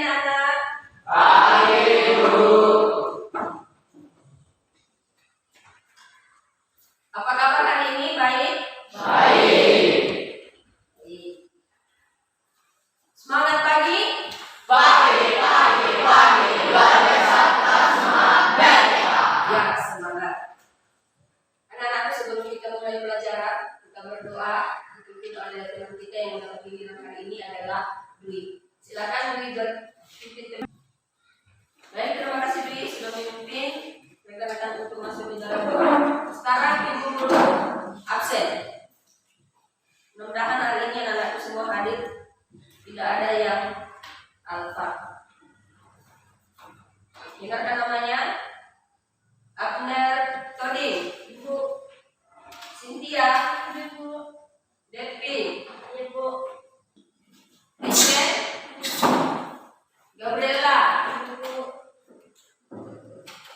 anak-anak? Baik, Bu. Apa kabar hari ini? Baik? Baik. Semangat pagi? Pagi, luar biasa, semangat. Ya, semangat. Anak-anakku, sebelum kita mulai pelajaran, kita berdoa. Dipimpin oleh teman kita yang mendapat pilihan hari ini adalah Dwi. Silakan Dwi berpimpin. Baik, terima kasih Dwi sudah memimpin rekan-rekan untuk masuk di dalam doa. Sekarang Ibu Guru absen. Mudah-mudahan hari ini anak-anakku semua hadir. Tidak ada yang alfa. Dengarkan namanya. Abner Toding, Ibu. Cynthia, Ibu. Devi, Ibu. Esen, Gabriela, Ibu.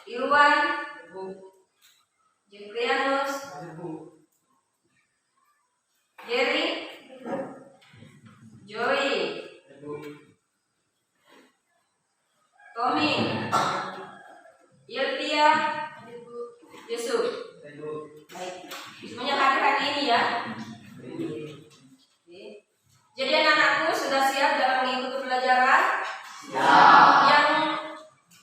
Irwan, Ibu. Jefrianus, Ibu. Jerry, Joy, Ibu. Tommy, Yeltia, Yusuf. Ibu. Baik, semuanya hadir hari ini ya. Oke. Jadi anak-anakku sudah siap dalam mengikuti pelajaran? Siap. Yang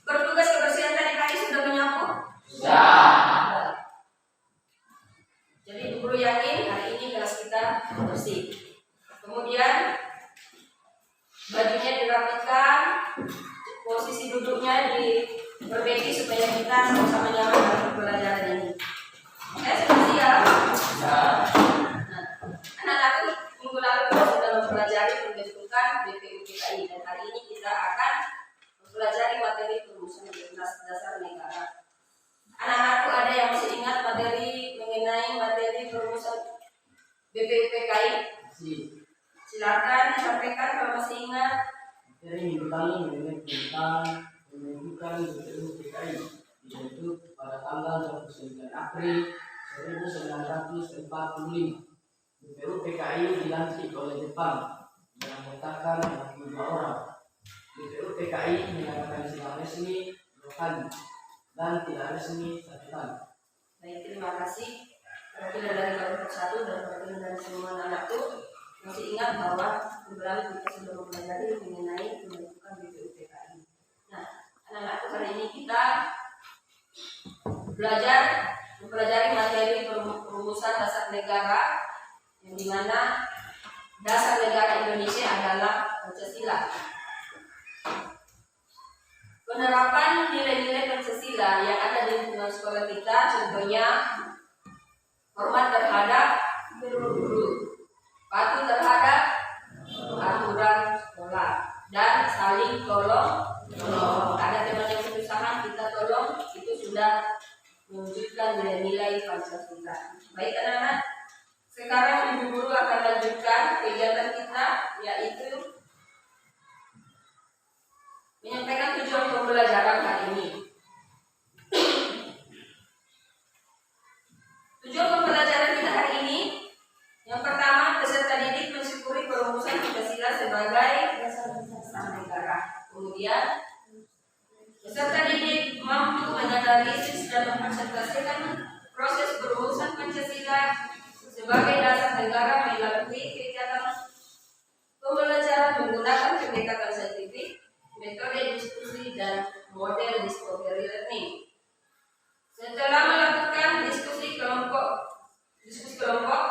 bertugas kebersihan tadi pagi sudah menyapu? Siap. Jadi Bu Guru yakin hari ini kelas kita bersih. Kemudian bajunya dirapikan, posisi duduknya diperbaiki supaya kita sama-sama nyaman dalam pelajaran ini. Oke, sudah siap? Siap. Nah, anak-anakku minggu lalu kita sudah mempelajari pembentukan BPUPKI dan hari ini kita akan mempelajari materi perumusan dasar negara. Anak-anakku ada yang masih ingat materi mengenai materi perumusan BPUPKI? Silakan disampaikan kalau masih ingat. Materi minggu lalu mengenai tentang pembentukan BPUPKI dibentuk pada tanggal 29 April 1945. BPUPKI dilantik oleh Jepang dengan mengatakan 42 orang. BPUPKI menyatakan sidang resmi 2 kali dan tidak resmi 1 kali. Baik, terima kasih. Perwakilan dari kelompok 1 dan perwakilan dari semua anakku masih ingat bahwa minggu lalu kita sudah mempelajari mengenai pembentukan BPUPKI. Nah, anak-anakku hari ini kita mempelajari materi perumusan dasar negara yang dimana dasar negara Indonesia adalah Pancasila. Penerapan nilai-nilai Pancasila yang ada di lingkungan sekolah kita contohnya hormat terhadap guru, patuh terhadap aturan sekolah, dan saling tolong. Ada teman yang kesusahan kita tolong, itu sudah mewujudkan nilai-nilai Pancasila. Baik anak-anak, sekarang Ibu Guru akan lanjutkan kegiatan kita, yaitu menyampaikan tujuan pembelajaran hari ini. Tujuan pembelajaran kita hari ini, yang pertama, peserta didik mensyukuri perumusan Pancasila sebagai dasar negara. Kemudian, peserta didik mampu menganalisis dan mempresentasikan proses perumusan Pancasila sebagai dasar negara melalui kegiatan pembelajaran menggunakan pendekatan saintifik, metode diskusi, dan model discovery learning. Setelah melakukan diskusi kelompok,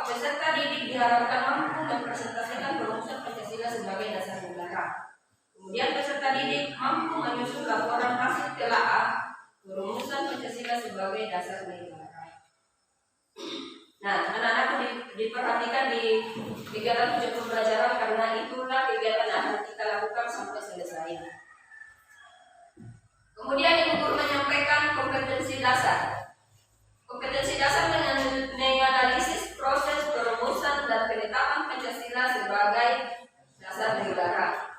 peserta didik diharapkan mampu mempresentasikan perumusan Pancasila sebagai dasar negara. Kemudian peserta didik mampu menyusun laporan hasil telaah perumusan Pancasila sebagai dasar negara. Nah, anak-anakku diperhatikan di kegiatan tujuan pembelajaran karena itulah kegiatan yang akan kita lakukan sampai selesai. Kemudian Ibu Guru menyampaikan kompetensi dasar. Kompetensi dasar menganalisis proses perumusan dan penetapan Pancasila sebagai dasar negara.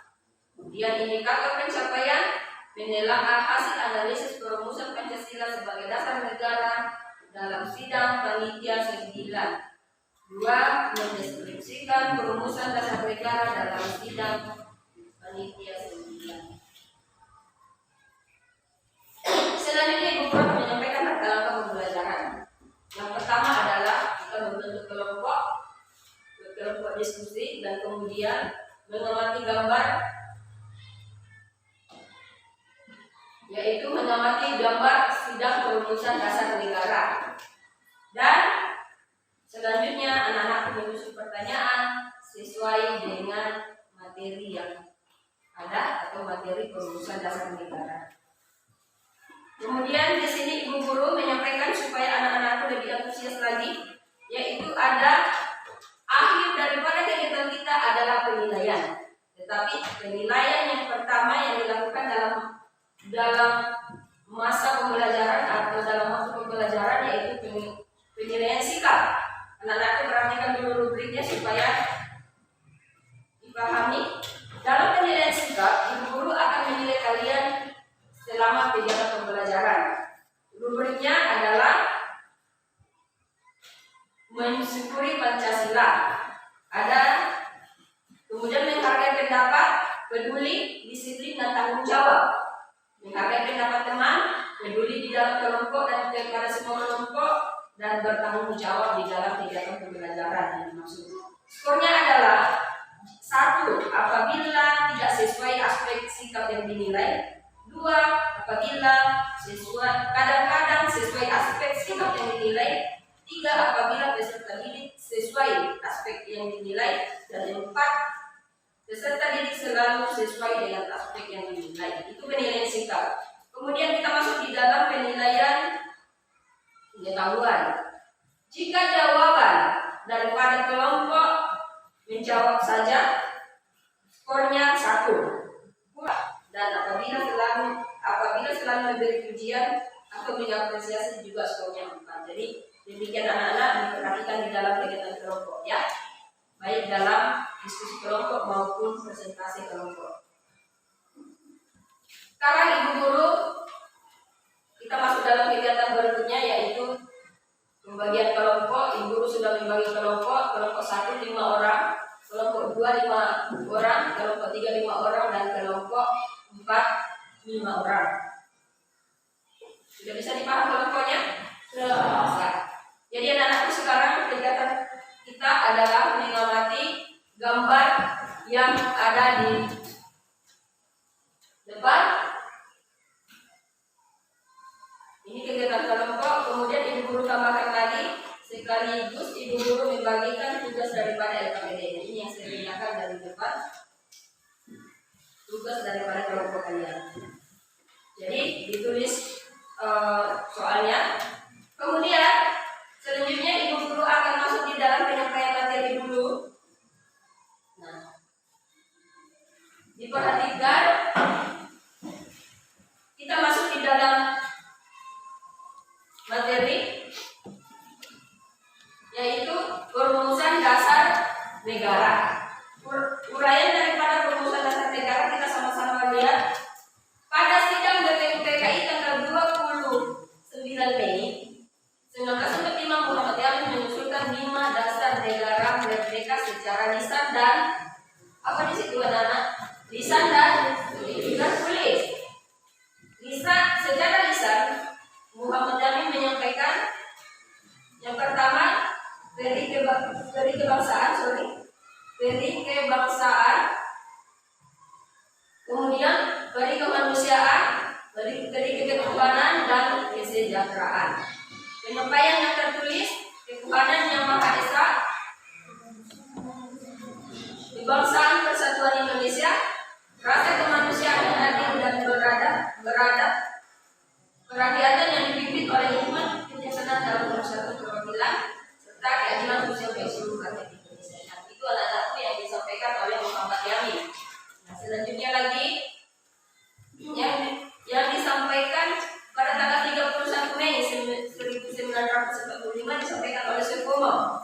Kemudian indikator pencapaian menelaah hasil analisis perumusan Pancasila sebagai dasar negara dalam sidang panitia 9. 2. Mendeskripsikan perumusan dasar negara dalam sidang panitia 9. kemudian mengamati gambar, yaitu mengamati gambar sidang perumusan dasar negara. Dan selanjutnya anak-anak menyusun pertanyaan sesuai dengan materi yang ada atau materi perumusan dasar negara. Kemudian di sini ibu guru menyampaikan supaya anak-anak lebih antusias lagi, yaitu ada akhir daripada kegiatan kita adalah penilaian. Tetapi penilaian yang pertama yang dilakukan dalam masa pembelajaran atau dalam waktu pembelajaran yaitu penilaian sikap. Anak-anak perhatikan dulu rubriknya supaya dipahami. Dalam penilaian sikap, ibu guru akan menilai kalian selama kegiatan pembelajaran. Rubriknya adalah mensyukuri Pancasila. Ada kemudian menghargai pendapat, peduli, disiplin dan tanggung jawab. Menghargai pendapat teman, peduli di dalam kelompok dan kepada semua kelompok, dan bertanggung jawab di dalam kegiatan pembelajaran yang dimaksud. Skornya adalah 1. Apabila tidak sesuai aspek sikap yang dinilai. 2. Apabila kadang-kadang sesuai aspek sikap yang dinilai. 3. Apabila peserta didik sesuai aspek yang dinilai. Dan 4. Peserta didik selalu sesuai dengan aspek yang dinilai. Itu penilaian sikap. Kemudian kita masuk di dalam penilaian pengetahuan. Jika jawaban daripada kelompok menjawab saja, skornya 1. Dan apabila selalu memberi pujian atau mengapresiasi juga skornya 4. Jadi demikian anak-anak diperhatikan di dalam kegiatan kelompok ya, baik dalam diskusi kelompok maupun presentasi kelompok. Sekarang ibu guru kita masuk dalam kegiatan berikutnya yaitu pembagian kelompok. Ibu guru sudah membagi kelompok. Kelompok 1 5 orang, kelompok 2 5 orang, kelompok 3 5 orang, dan kelompok 4 5 orang. Sudah bisa dipahami kelompoknya? Sudah. Jadi anak-anakku sekarang kegiatan kita adalah mengamati gambar yang ada di depan. Ini kegiatan kelompok. Kemudian ibu guru tambahkan lagi, sekaligus ibu guru membagikan tugas daripada LKPD. Ini yang saya tanyakan dari depan, tugas daripada kelompok kalian. Jadi ditulis soalnya. Kemudian selanjutnya ibu guru akan masuk di dalam penyampaian materi dulu. Nah, diperhatikan kita masuk di dalam materi yaitu perumusan dasar negara. Uraian daripada perumusan dasar negara kita sama-sama lihat pada sidang BPUPKI tanggal 29 Mei 1945 Muhammad Yamin mengusulkan 5 dasar negara merdeka secara lisan dan apa di situ anak-anak? Lisan dan tulis. Secara lisan Muhammad Yamin menyampaikan yang pertama dari kebangsaan, kemudian dari kemanusiaan, dari ketuhanan dan kesejahteraan. Penyampaian yang tertulis, ketuhanan yang Maha Esa, kebangsaan persatuan Indonesia, rasa kemanusiaan yang adil dan beradab, kerakyatan yang dipimpin oleh hikmat kebijaksanaan dalam persatuan perwakilan, serta keadilan sosial bagi seluruh rakyat Indonesia. Nah, itu anak-anakku yang disampaikan oleh Muhammad Yamin. Nah, selanjutnya lagi yang disampaikan pada tanggal 31 Mei 1945 disampaikan oleh Supomo.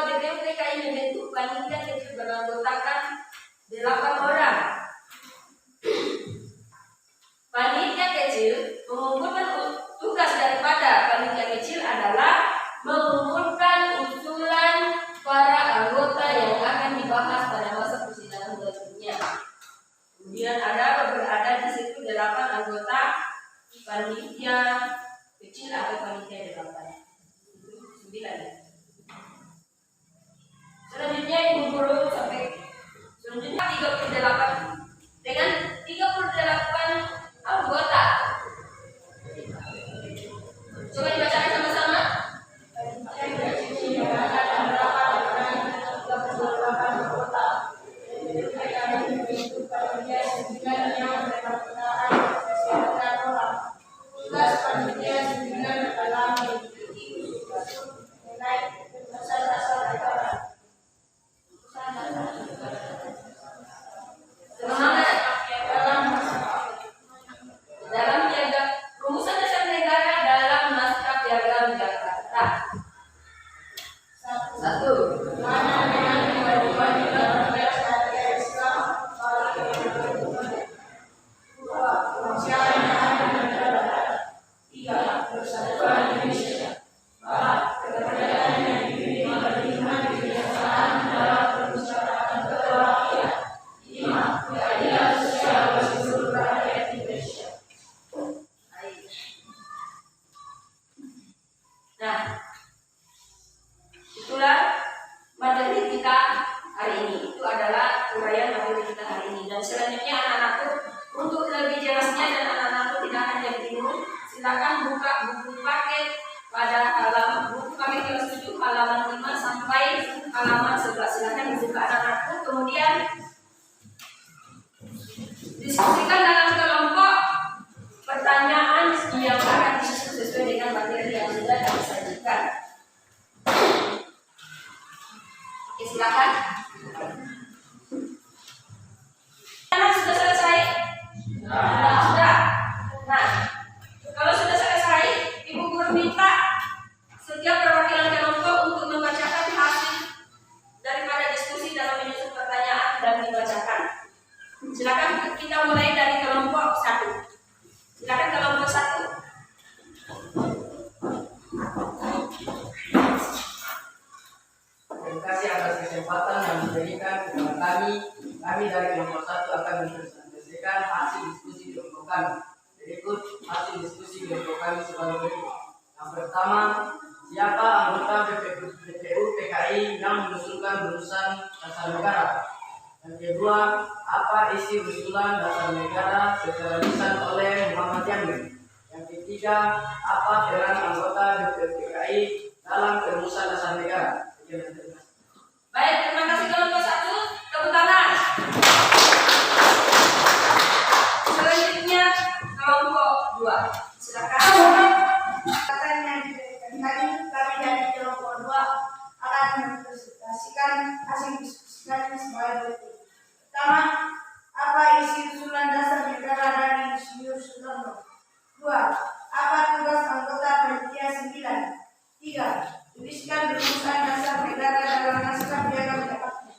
Ketua DPU TKI membentuk panitia kecil beranggotakan 8 orang. Panitia kecil mengumpulkan tugas daripada panitia kecil adalah mengumpulkan usulan para anggota yang akan dibahas pada masa persidangan berikutnya. Kemudian berada di situ 8 anggota panitia kecil atau panitia 8. 9. Selanjutnya Ibu Guru sampai selanjutnya 38 dengan 38 anggota. Coba dibacakan sama-sama. Semangat dalam piagam rumusan dasar negara dalam naskah piagam Jakarta. 1. Nah, itulah materi kita hari ini. Itu adalah uraian materi kita hari ini. Dan selanjutnya anak-anakku, untuk lebih jelasnya dan anak-anakku tidak hanya bingung, silakan buka buku paket pada buku paket kelas 7 halaman 5 sampai halaman 11. Silakan dibuka anak-anakku. Kemudian diskusikan dalam kelompok pertanyaan yang akan disusun sesuai dengan materi yang sudah disajikan. Oke, silakan. Anak sudah selesai? Sudah. Nah, kalau sudah selesai, Ibu Guru minta setiap perwakilan kelompok untuk membacakan hasil daripada diskusi dalam menyusun pertanyaan dan dibacakan. Silakan kita mulai dari kelompok 1. Silakan kelompok 1. Terima kasih atas kesempatan yang diberikan kepada kami. Kami dari kelompok 1 akan mempresentasikan hasil diskusi kelompok kami. Berikut hasil diskusi kelompok kami sebagai berikut. Yang pertama, siapa anggota DPU TKI yang mengusulkan rumusan dasar negara? Yang kedua, apa isi usulan dasar negara secara lisan oleh Muhammad Yamin? Yang ketiga, apa peran anggota DPU TKI dalam perumusan dasar negara? Baik, terima kasih kelompok 1. Tepuk tangan. Selanjutnya kelompok 2. Silakan. Kami dari kelompok 2 akan mempresentasikan hasil diskusi kami sebagai berikut. Pertama, apa isi usulan dasar negara dari Insinyur Soekarno? 2. Apa tugas anggota panitia 9? 3. Tuliskan rumusan dasar negara dalam naskah piagam Jakarta.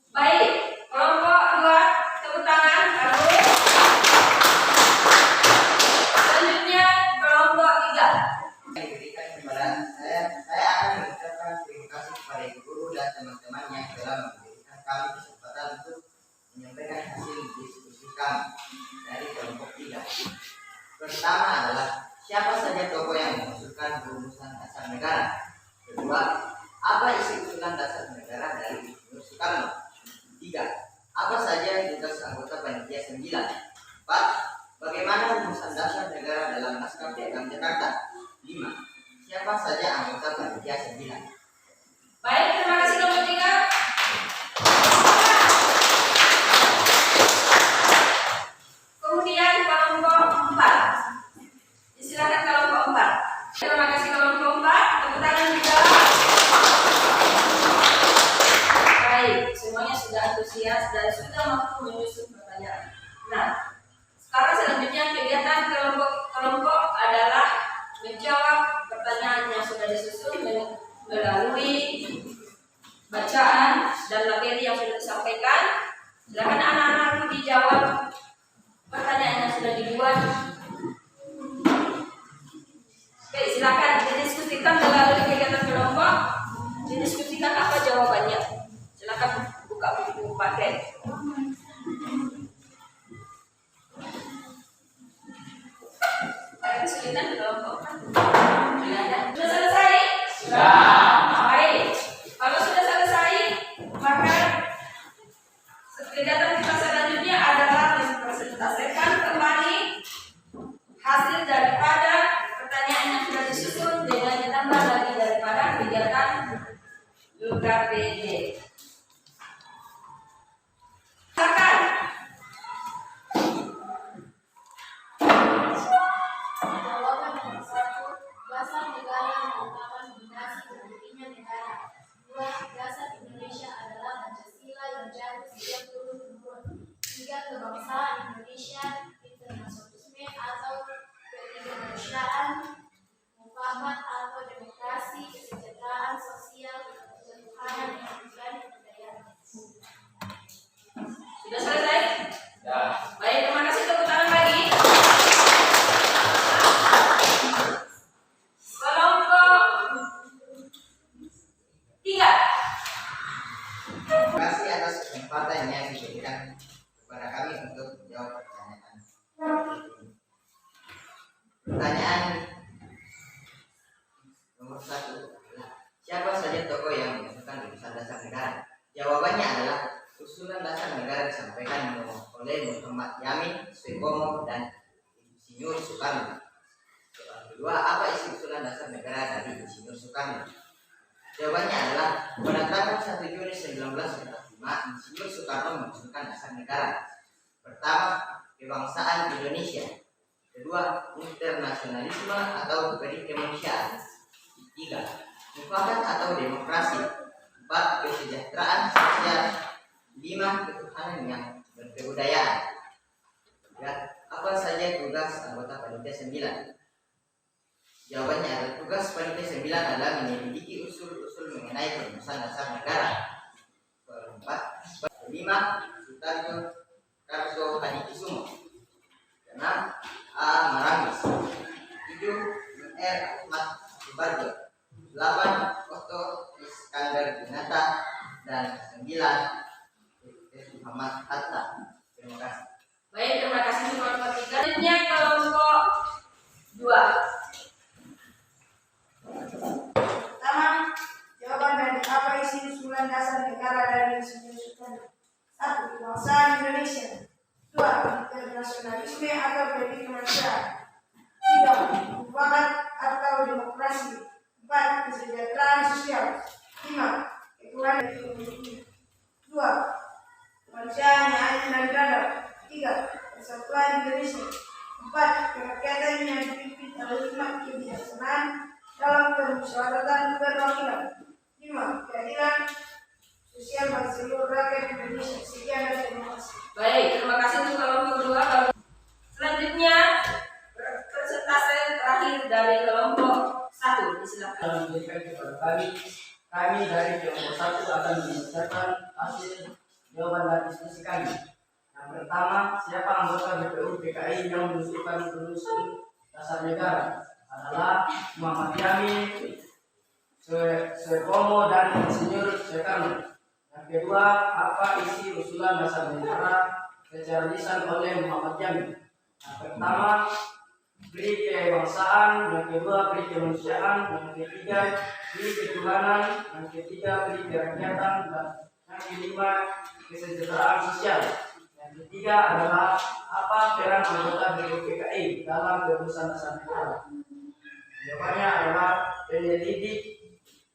Baik, kelompok 2, tepuk tangan. Bagus. Selanjutnya kelompok 3. Diberikan kesempatan saya akan mengucapkan terima kasih kepada ibu guru dan teman-teman yang telah memberikan kami kesempatan untuk menyampaikan hasil diskusi kami dari kelompok 3. Pertama adalah siapa saja tokoh yang mengusulkan rumusan dasar negara. Kedua, apa isi usulan dasar negara dari Insinyur Soekarno. 3. Apa saja tugas anggota panitia 9. 4. Bagaimana rumusan dasar negara dalam naskah piagam Jakarta. 5. Siapa saja anggota panitia 9. Baik, terima kasih kelompok 3. Kemudian kelompok 4. Silakan kelompok 4. Terima kasih kelompok 4. Tepuk tangan juga. Baik, semuanya sudah antusias dan sudah mampu menyusun pertanyaan. Nah, sekarang selanjutnya kegiatan kelompok adalah menjawab pertanyaan yang sudah disusun melalui bacaan dan materi yang sudah disampaikan. Silakan anak-anak dijawab pertanyaan yang sudah dibuat. Oke, silakan didiskusikan melalui kegiatan kelompok. Didiskusikan apa jawabannya. Silakan buka buku paket. Ada kesulitan di kelompok? Sudah selesai? Sudah. Baik. Kalau sudah selesai, maka kegiatan kita selanjutnya adalah mempresentasikan kembali hasil daripada pertanyaan yang sudah disusun dengan ditambah lagi daripada kegiatan UKPD. Silakan. Jawaban nomor 1, dasar negara merupakan fondasi berdirinya negara. 2, dasar Indonesia adalah Pancasila yang jatuh sejak turun-temurun. 3, kebangsaan Indonesia, internasionalisme atau kemanusiaan, mufakat atau demokrasi, kesejahteraan sosial, ketuhanan yang dan kebudayaan. Sudah selesai? Baik, terima kasih. Tepuk tangan lagi. Kelompok 3. Terima kasih atas kesempatan yang diberikan kepada kami untuk menjawab pertanyaan. Pertanyaan nomor 1 adalah siapa saja tokoh yang menentukan usulan dasar negara? Jawabannya adalah usulan dasar negara disampaikan oleh Muhammad Yamin, Suikomo, dan Insinyur Soekarno. Soal kedua, apa isi usulan dasar negara dari Insinyur Soekarno? Jawabannya adalah pada tanggal 1 Juni 1945, Insinyur Soekarno mengusulkan dasar negara. Pertama, kebangsaan Indonesia. Kedua, internasionalisme atau kemanusiaan. 3, mufakat atau demokrasi. 4, kesejahteraan sosial. 5, ketuhanan yang berkebudayaan. 3, apa saja tugas anggota panitia 9? Jawabannya adalah tugas panitia 9 adalah menyelidiki usul-usul mengenai perumusan dasar negara. 4, 5, Sutarjo Karso Hadikusumo. 6, A. Maramis. 7, R. Ahmad Subarjo. 8, Otto Iskandar Dinata. Dan 9, Muhammad Hatta. Terima kasih. Baik, terima kasih kelompok 3. Selanjutnya kelompok 2. Pertama, jawaban dari apa isi usulan dasar negara dari Insinyur Soekarno? 1, kebangsaan Indonesia. 2, internasionalisme atau kemanusiaan. 3, mufakat atau demokrasi. 4, kesejahteraan sosial. 5, ketuhanan yang berkebudayaan. 2, kemanusiaan yang adil dan beradab. 3, persatuan Indonesia. 4, kerakyatan yang dipimpin oleh hikmat kebijaksanaan dalam permusyawaratan perwakilan. 5, keadilan sosial bagi seluruh rakyat Indonesia. Sekian dan terima kasih. Baik, terima kasih untuk kelompok 2. Selanjutnya persentase terakhir dari kelompok 1. Silakan. Yang diberikan kepada kami dari kelompok 1 akan mengucapkan hasil jawaban dari diskusi kami. Yang pertama, siapa anggota BPU PKI yang mengusulkan perusuhan dasar negara? Adalah Muhammad Yamin, Suikomo, dan Insinyur Soekarno. Yang kedua, apa isi usulan dasar negara secara lisan oleh Muhammad Yamin? Yang pertama, beri kebangsaan. Yang kedua, beri kemanusiaan. Yang ketiga, beri ketuhanan. Yang ketiga, beri kerakyatan. Dan yang kelima, kesejahteraan sosial. Yang ketiga adalah apa peran anggota BPUPKI dalam perusahaan dasar negara? Jawabannya adalah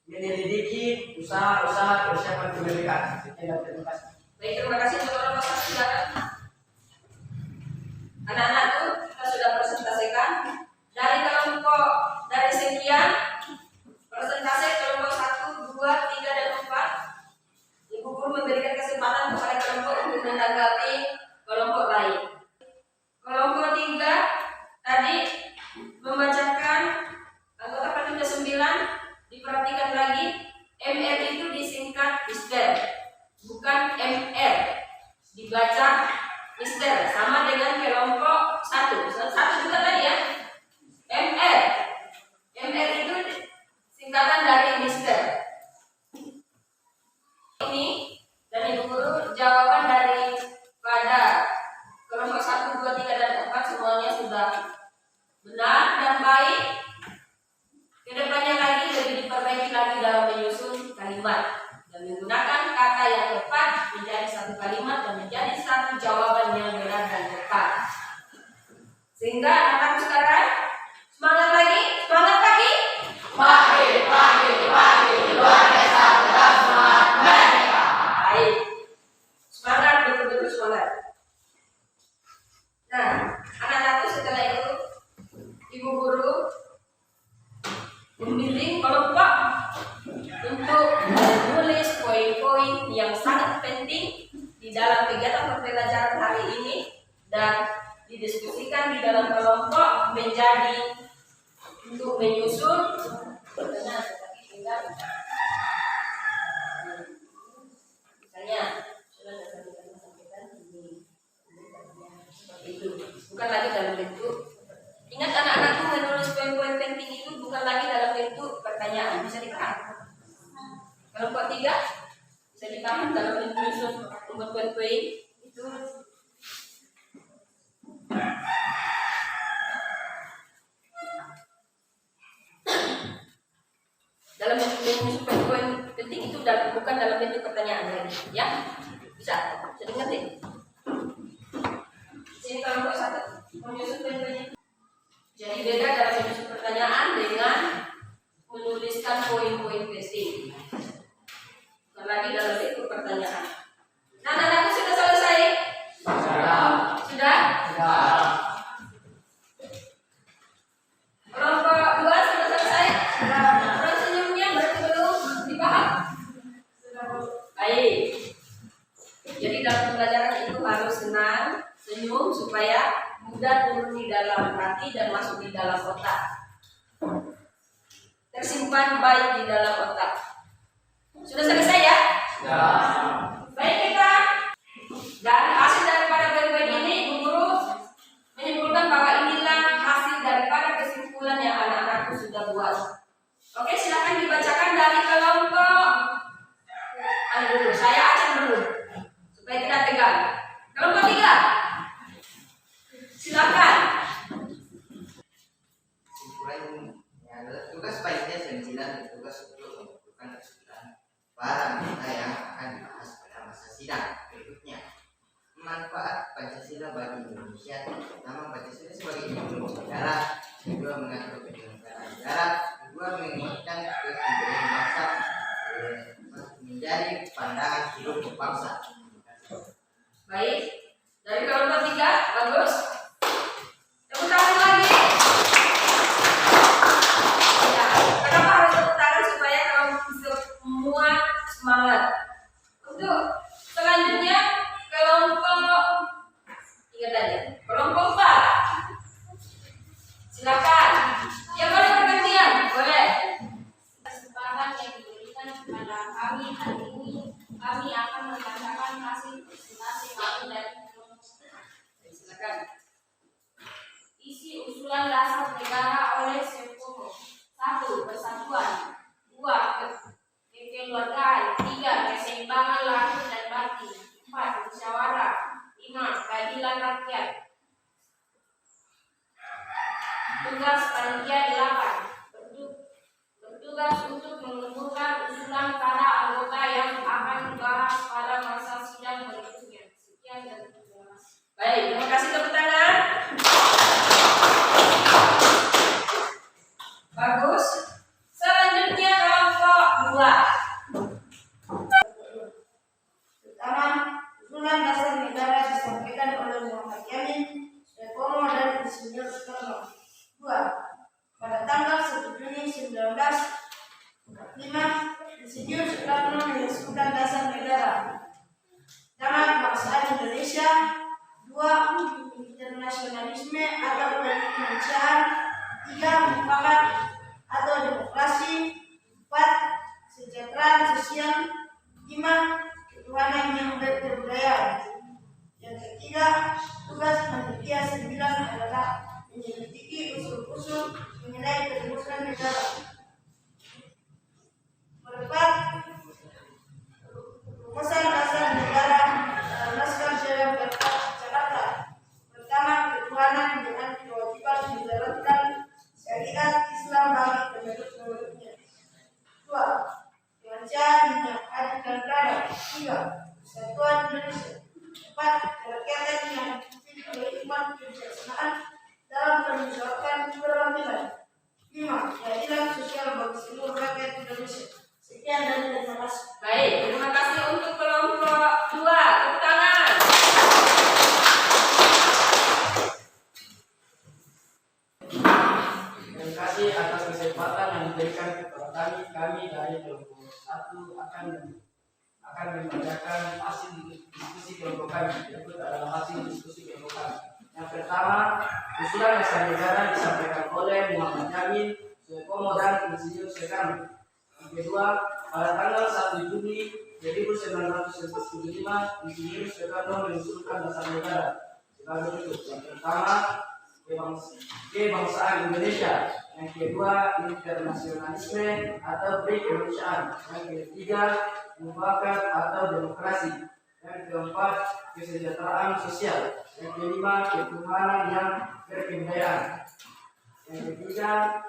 menyelidiki usaha-usaha persiapan kemerdekaan. Sekian dan terima kasih. Baik, terima kasih untuk kelompok 1. Silakan. Anak-anak itu kita sudah presentasikan dari sekian presentasi kelompok 1, 2, 3, dan 4. Ibu guru memberikan kesempatan kepada kelompok untuk menanggapi kelompok lain. Kelompok 3 tadi membacakan anggota panitia 9, diperhatikan lagi MR itu disingkat Mister, bukan MR. Dibaca Mister, sama dengan kelompok 1. Satu juga tadi ya. MR. MR itu singkatan dari Mister. Ini dan Ibu Guru jawaban dari pada kelompok 1, 2, 3, dan 4 semuanya sudah benar dan baik. Kedepannya lagi lebih diperbaiki lagi dalam menyusun kalimat dan menggunakan kata yang tepat menjadi satu kalimat dan menjadi satu jawaban yang benar dan tepat. Sehingga anak-anak sekarang semangat lagi, semangat lagi. Pagi, luar biasa, tetap semangat mereka. Baik, semangat, betul-betul semangat. Nah, anak-anakku setelah itu Ibu Guru membimbing kelompok untuk menulis poin-poin yang sangat penting di dalam kegiatan pembelajaran hari ini dan didiskusikan di dalam kelompok menjadi untuk menyusun misalnya seperti itu, bukan lagi dalam bentuk. Ingat anak-anakku, menulis poin-poin penting itu bukan lagi dalam bentuk pertanyaan, bisa dipaham. Kelompok 3 bisa dipaham dalam bentuk menyusun membuat poin-poin itu. Dalam bentuk menyusun poin-poin penting itu bukan dalam bentuk pertanyaan lagi, ya? Bisa dimengerti? Sini kelompok 1 menyusun poin-poin. Jadi beda dalam menyusun pertanyaan dengan menuliskan poin-poin penting. Bukan lagi dalam bentuk pertanyaan. Nah, anak-anakku sudah selesai? Sudah? Kelompok 2 sudah selesai? Orang senyumnya berarti belum dipaham? Baik. Jadi dalam pembelajaran itu harus senang, senyum supaya mudah turun di dalam hati dan masuk di dalam otak. Tersimpan baik di dalam otak. Sudah selesai ya? Baik kita. Dan hasil daripada poin-poin ini, Ibu Guru menyimpulkan bahwa inilah hasil daripada kesimpulan yang anak-anakku sudah buat. Oke, silakan dibacakan dari kelompok. Dulu, saya acak dulu supaya tidak tegang. Kelompok 3. Silakan. Kesimpulannya adalah tugas panitia sembilan bertugas untuk menentukan kesimpulan barang bukti yang akan dibahas pada masa sidang berikutnya. Manfaat Pancasila bagi Indonesia, pertama Pancasila sebagai ideologi negara, kedua mengatur penyelenggaraan negara, kedua menguatkan kebudayaan bangsa, menjadi pandangan hidup bangsa. Baik, dari kelompok 3, bagus. Tepuk tangan lagi. Ya, kenapa harus tepuk tangan supaya kelompok semua semangat. Untuk selanjutnya kelompok 3 tadi, kelompok 4. Silakan. Ya boleh bergantian, boleh. Kesempatan yang diberikan kepada kami hari ini, kami akan membacakan hasil presentasi kami dari kelompok. Silakan. Isi usulan dasar negara oleh Sekomo. 1. Persatuan. 2. Kekeluargaan. 3. Keseimbangan lahir dan batin. 4. Musyawarah. 5. Keadilan rakyat. Tugas panitia 8. Bertugas untuk mengumpulkan usulan para anggota yang akan dibahas pada masa sidang berikutnya. Sekian dan terima kasih. Baik, terima kasih, tepuk tangan. Bagus. Selanjutnya kelompok 2. Pertama, usulan dasar negara disampaikan oleh Muhammad Yamin, Sekomo dan Insinyur Soekarno. 2. Pada tanggal 1 Juni 1945, Insinyur Soekarno menyusun dasar negara. Pertama, kebangsaan Indonesia. 2. Internasionalisme atau kemanusiaan. 3. Mufakat atau demokrasi. 4. Sejahtera kesejahteraan sosial. 5. Ketuhanan yang berkebudayaan. Yang ketiga, tugas panitia 9 adalah menyelidiki usul-usul mengenai perumusan negara. Keempat, perumusan dasar negara dalam naskah syariah Jakarta. Pertama, ketuhanan dengan kewajiban menjalankan syariat Islam bagi penduduk-penduduknya. 2. Kerajaan yang adil dan beradab. 3. Persatuan Indonesia. 4. Kerakyatan yang dipimpin oleh hikmat kebijaksanaan dalam permusyawaratan perwakilan. 5. Keadilan sosial bagi seluruh rakyat Indonesia. Sekian dan terima kasih. Baik, terima kasih untuk kelompok 2. Tepuk tangan. Terima kasih atas kesempatan yang diberikan kepada kami. Kami dari kelompok 1 akan membacakan hasil diskusi kelompok kami. Berikut adalah hasil diskusi kelompok kami. Yang pertama, usulan dasar negara disampaikan oleh Muhammad Yamin, Suekomo dan Insinyur Sekam. Yang kedua, pada tanggal 1 Juli 1975, Insinyur Soekarno mengusulkan dasar negara sebagai berikut. Yang pertama, kebangsaan Indonesia. Yang kedua, internasionalisme atau pre-kemanusiaan. Yang ketiga, mufakat atau demokrasi. Yang keempat, kesejahteraan sosial. Yang kelima, ketuhanan yang berkebudayaan. Yang ketiga,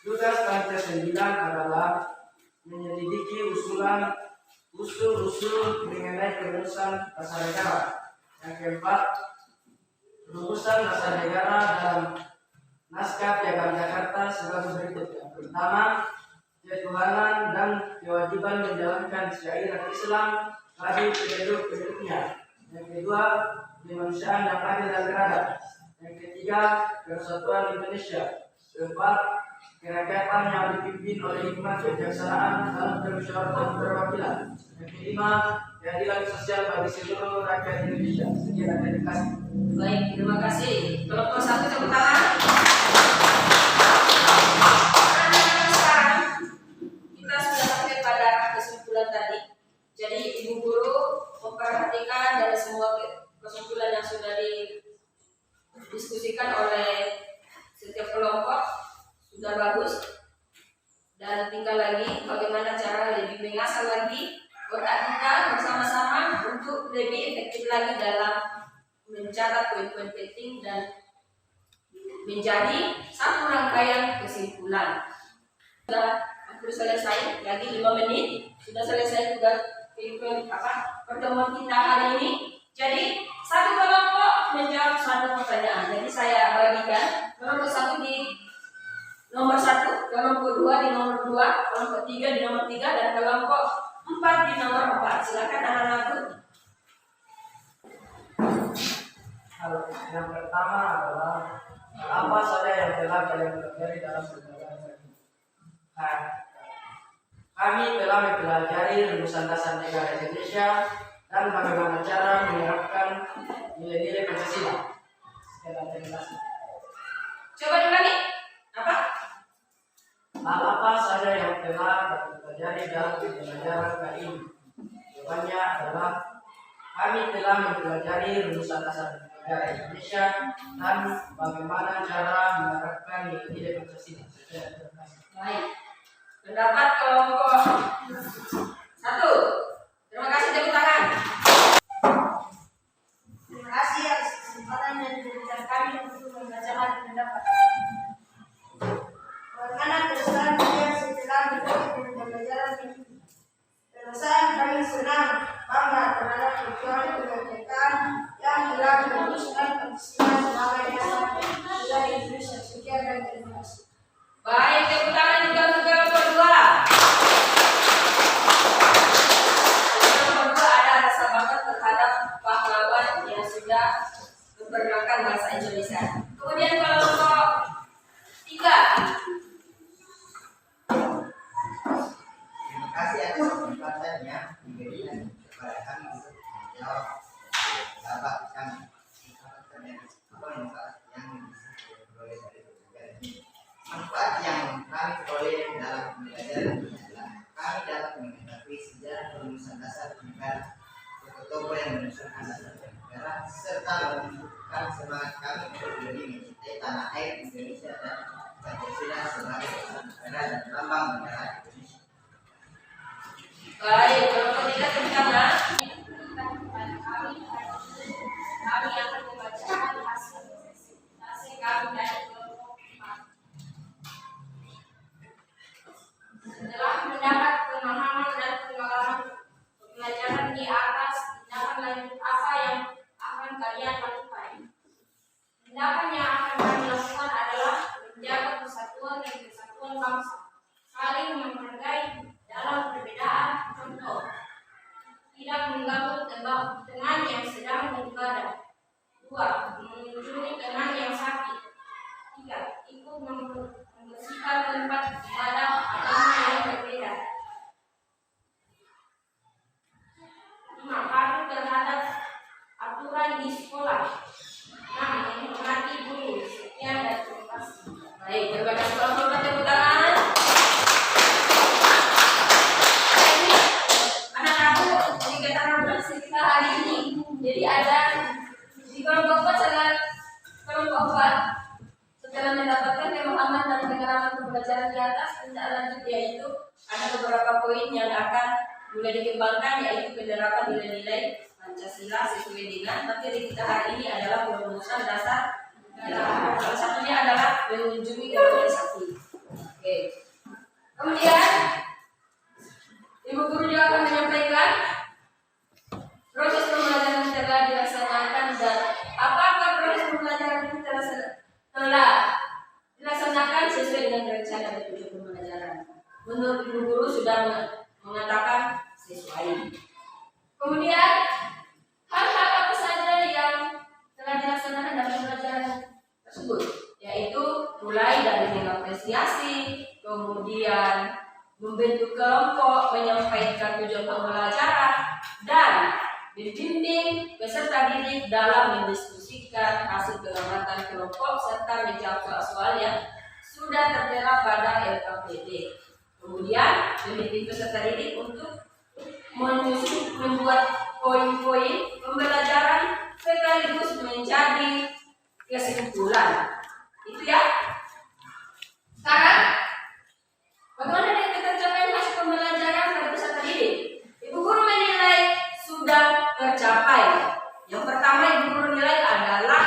tugas panitia 9 adalah menyelidiki usul-usul mengenai perumusan dasar negara. Yang keempat, perumusan dasar negara dalam naskah Piagam Jakarta sebagai berikut. Yang pertama, ketuhanan dan kewajiban menjalankan syariat Islam bagi penduduk-penduduknya. Yang kedua, kemanusiaan yang adil dan beradab. Yang ketiga, persatuan Indonesia. Keempat, kerakyatan yang dipimpin oleh hikmat kebijaksanaan dalam permusyawaratan perwakilan. Yang kelima, keadilan sosial bagi seluruh rakyat Indonesia. Sekian dan terima kasih. Baik, terima kasih. Kelompok 1 tepuk tangan. Sekarang kita sudah sampai pada kesimpulan tadi. Jadi ibu guru memperhatikan dari semua kesimpulan yang sudah didiskusikan oleh setiap kelompok sudah bagus, dan tinggal lagi bagaimana cara lebih mengasah lagi beradika bersama-sama untuk lebih efektif lagi dalam mencatat poin-poin penting dan menjadi satu rangkaian kesimpulan. Sudah hampir selesai, lagi 5 menit sudah selesai juga pertemuan kita hari ini. Jadi satu kelompok menjawab satu pertanyaan. Jadi saya bagikan kelompok 1 di nomor 1, kelompok 2 di nomor 2, kelompok 3 di nomor 3, dan kelompok 4 di nomor 4. Silakan anak-anakku. Yang pertama adalah apa saja yang telah kalian pelajari dalam pembelajaran ini. Kami telah mempelajari rumusan dasar negara Indonesia dan bagaimana cara menerapkan nilai-nilai Pancasila. Sekian dan terima kasih. Coba diulangi. Apa? Hal apa saja yang telah terjadi dalam pembelajaran kali ini? Jawabannya adalah kami telah mempelajari rumusan dasar negara Indonesia dan bagaimana cara menerapkan nilai-nilai Pancasila. Terima kasih. Baik. Pendapat kelompok 1. Terima kasih, tepuk tangan. Terima kasih atas kesempatan yang diberikan kami untuk membacakan pendapat. Bagaimana keresahan kalian setelah mengikuti pembelajaran ini? Keresahan kami senang, bangga terhadap perjuangan kemerdekaan yang telah merumuskan Pancasila sebagai dasar negara Indonesia. Sekian dan terima kasih. Baik, tepuk tangan juga untuk kelompok 2. Kelompok 2 ada rasa bangga terhadap pahlawan yang sudah memperkenalkan bahasa Indonesia. Kemudian kelompok 3. Terima kasih atas kesempatan yang diberikan kepada kami untuk menjawab pendapat kami. Apa manfaat yang bisa diperoleh dari pembelajaran ini? Manfaat yang kami peroleh dalam pembelajaran adalah kami dapat dasar negara, tokoh-tokoh yang menyusunkan dasar negara, serta menunjukkan semangat kami untuk lebih mencintai tanah air Indonesia dan Pancasila sebagai dasar negara dan lambang negara Indonesia. Baik, kelompok 3 tepuk tangan. Kami akan membacakan hasil presentasi kami dari kelompok 4. Setelah mendapat pemahaman dan pengalaman pembelajaran di atas, tindakan lanjut apa yang akan kalian lakukan? Tindakan yang akan kami lakukan adalah menjaga persatuan dan kesatuan bangsa, saling menghargai dalam perbedaan. Contoh, tidak mengganggu teman yang sedang beribadah. 2. Mengunjungi teman yang sakit. 3. Ikut membersihkan tempat ibadah agama yang berbeda. 5. Patuh terhadap aturan di sekolah. 6. Menghormati guru. Sekian dan terima kasih. Baik, terima kasih kelompok 4 tepuk tangan. Ini anak-anak kegiatan refleksi kita hari ini. Jadi ada di kelompok 4 setelah mendapatkan pemahaman dan pengalaman pembelajaran di atas, tindak lanjut yaitu ada beberapa poin yang akan mulai dikembangkan, yaitu penerapan nilai-nilai Pancasila sesuai dengan materi kita hari ini adalah perumusan dasar negara. Salah satunya adalah mengunjungi organisasi. Oke. Kemudian Ibu Guru juga akan menyampaikan proses pembelajaran telah dilaksanakan dan apakah proses pembelajaran itu telah dilaksanakan sesuai dengan rencana dan tujuan pembelajaran. Menurut Ibu Guru sudah mengatakan sesuai. Kemudian hal-hal apa saja yang telah dilaksanakan dalam pembelajaran tersebut, yaitu mulai dari mengapresiasi, kemudian membentuk kelompok, menyampaikan tujuan pembelajaran, dan membimbing peserta didik dalam mendiskusikan hasil pengamatan kelompok serta menjawab soal-soal yang sudah tertera pada LKPD. Kemudian membimbing peserta didik untuk membuat poin-poin pembelajaran sekaligus menjadi kesimpulan. Itu ya. Sekarang bagaimana dengan tercapaian hasil pembelajaran pada peserta didik? Ibu Guru menilai sudah tercapai. Yang pertama Ibu Guru nilai adalah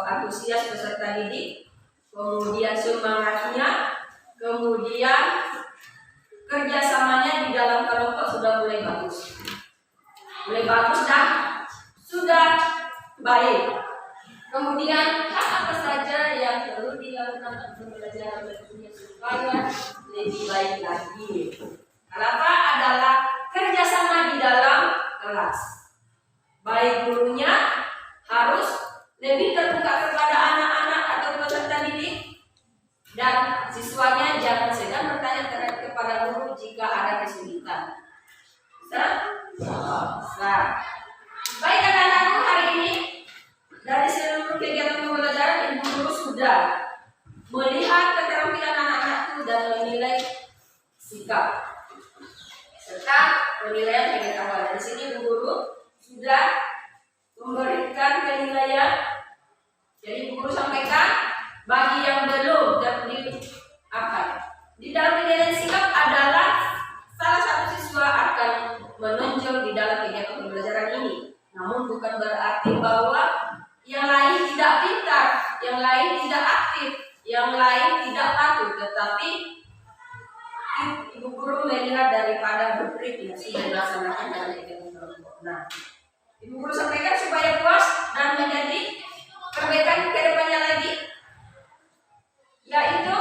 antusias peserta didik, kemudian semangatnya, kemudian kerjasamanya di dalam kelompok sudah mulai bagus dan sudah baik. Kemudian hal apa saja yang perlu dilakukan dalam pembelajaran berikutnya supaya lebih baik lagi? Kenapa? Adalah kerjasama di dalam kelas. Baik gurunya harus lebih terbuka kepada anak-anak atau peserta didik, dan siswanya jangan segan bertanya kepada guru jika ada kesulitan. Bisa? Baik anak-anakku, hari ini dari seluruh kegiatan pembelajaran Ibu Guru sudah melihat keterampilan anak-anakku dan menilai sikap serta penilaian pengetahuan. Dari sini Ibu Guru sudah memberikan penilaian. Jadi Ibu Guru sampaikan bagi yang belum terdiri di dalam penilaian sikap adalah salah satu siswa akan menonjol di dalam kegiatan pembelajaran ini. Namun bukan berarti bahwa yang lain tidak pintar, yang lain tidak aktif, yang lain tidak patuh, tetapi Ibu Guru melihat daripada blueprint yang sudah dilaksanakan dalam kegiatan kelompok. Nah, Ibu Guru sampaikan supaya puas dan menjadi perbaikan ke depannya lagi, yaitu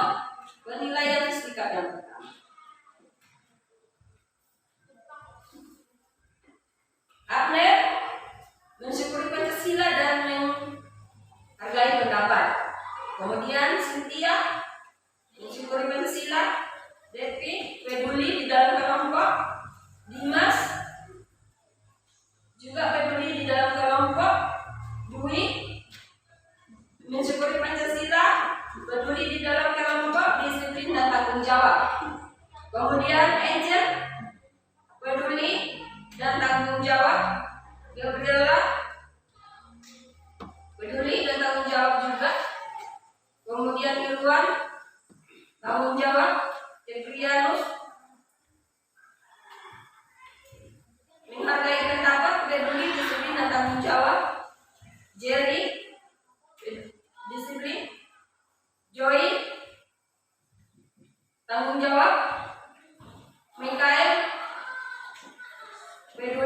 penilaian sikap yang pertama. Abner mensyukuri Pancasila dan menghargai pendapat. Kemudian Cynthia mensyukuri Pancasila. Devi peduli di dalam kelompok. Dimas juga peduli di dalam kelompok. Dwi mensyukuri Pancasila, peduli di dalam kelompok, disiplin dan tanggung jawab. Kemudian Angel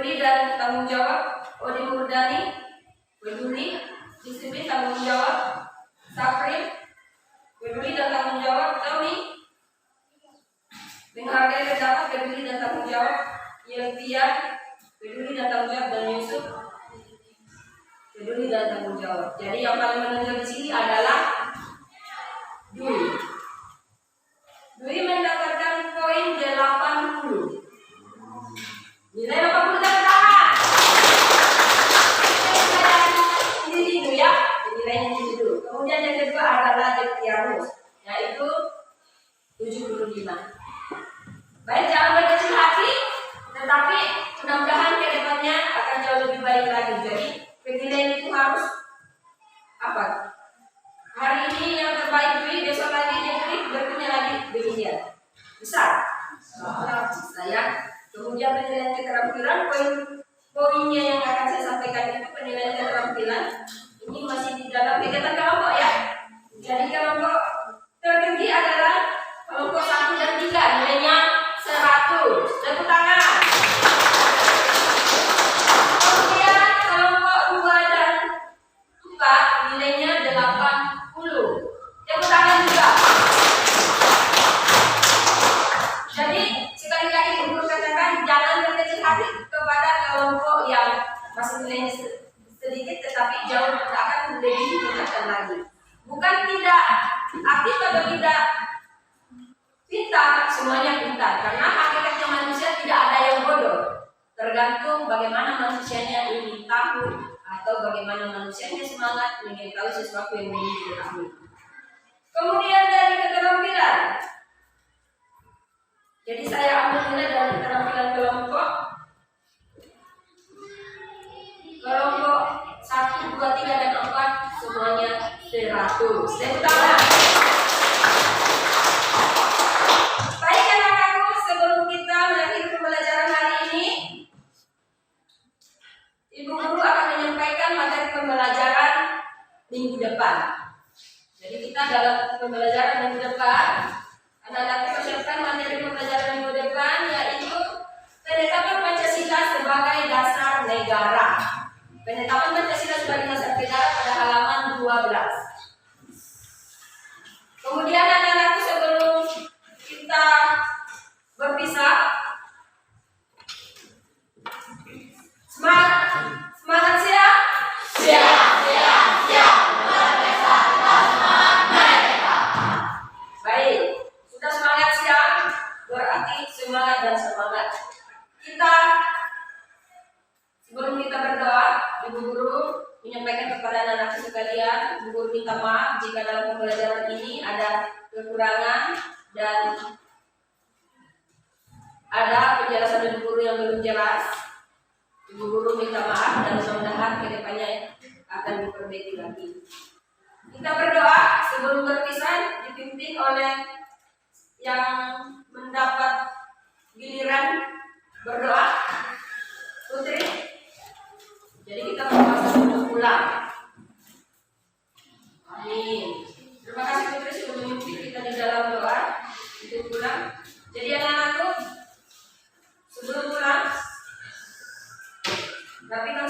peduli dan tanggung jawab. Odi Murdani, peduli, disiplin, tanggung jawab. Sapri, peduli dan tanggung jawab. Tommy, menghargai pendapat, peduli dan tanggung jawab. Yeltia, peduli dan tanggung jawab. Dan Yusuf, peduli dan tanggung jawab. Jadi yang paling menonjol di sini adalah Dwi. Dwi mendapatkan poin 80. Nilai 80 tangan. Ini dulu ya, nilainya ini dulu. Kemudian yang kedua adalah Jeptianus, yaitu 75. Baik, jangan berkecil hati, tetapi mudah-mudahan ke depannya akan jauh lebih baik lagi. Jadi penilaian itu harus apa? Hari ini yang terbaik Dwi, besok lagi Dwi, berikutnya lagi demikian. Bisa? Saya. Kemudian penilaian keterampilan, poinnya yang akan saya sampaikan itu penilaian keterampilan. Ini masih di dalam kegiatan kelompok ya. Jadi kelompok tertinggi adalah kelompok 1 dan 3, nilainya 100. Tepuk tangan. Kemudian kelompok 2 dan 4, nilainya 80. Tepuk tangan juga. Jadi sekali lagi guru katakan jangan berkecil hati kepada kelompok yang masih nilainya sedikit tetapi jauh akan lebih ditingkatkan lagi. Bukan tidak aktif atau tidak pintar, semuanya pintar. Karena hakikatnya manusia tidak ada yang bodoh. Tergantung bagaimana manusianya ingin tahu atau bagaimana manusianya semangat ingin tahu sesuatu yang ingin diketahui. Kemudian dari keterampilan. Jadi saya ambil nilai dari keterampilan kelompok. Kelompok 1, 2, 3, dan 4 semuanya 100. Tepuk tangan. Baik anak-anakku, sebelum kita mengakhiri pembelajaran hari ini, Ibu Guru akan menyampaikan materi pembelajaran minggu depan. Jadi kita dalam pembelajaran minggu depan, anak-anakku persiapkan materi pembelajaran minggu depan, yaitu penetapan Pancasila sebagai dasar negara. Penetapan Pancasila sebagai dasar negara pada halaman 12. Kemudian anak-anakku sebelum kita berpisah, semangat siap? Siap. Baik, sudah semangat siap, berarti semangat dan semangat. Sebelum kita berdoa, Ibu Guru menyampaikan kepada anak-anak sekalian, Ibu Guru minta maaf jika dalam pembelajaran ini ada kekurangan dan ada penjelasan Ibu Guru yang belum jelas. Ibu Guru minta maaf dan mudah-mudahan kedepannya akan diperbaiki lagi. Kita berdoa sebelum berpisah, dipimpin oleh yang mendapat giliran berdoa, Putri. Jadi kita berdoa sebelum pulang. Amin. Terima kasih Putri sudah memimpin kita di dalam doa untuk pulang. Jadi anak-anakku sebelum pulang, rapikan